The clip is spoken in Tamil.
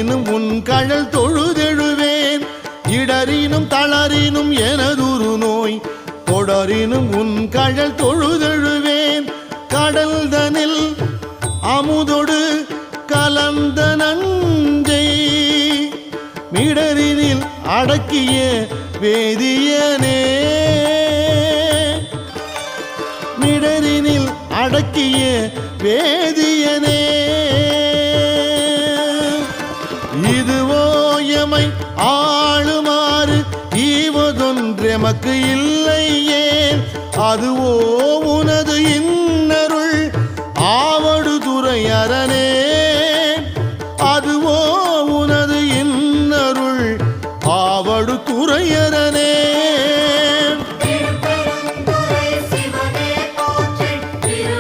இடரினும் உன் கழல் தொழுதெழுவேன் இடரினும் தளரினும் எனதுரு நோய் தொடரினும் உன் கழல் தொழுதெழுவேன் கடல்தனில் அமுதொடு கலந்த நஞ்சை மிடரினில் அடக்கிய வேதியனே மிடரினில் அடக்கிய வேதியனே இதுவோ எமை ஆளுமாறு ஈவதொன்றெமக்கு இல்லையே அதுவோ உனது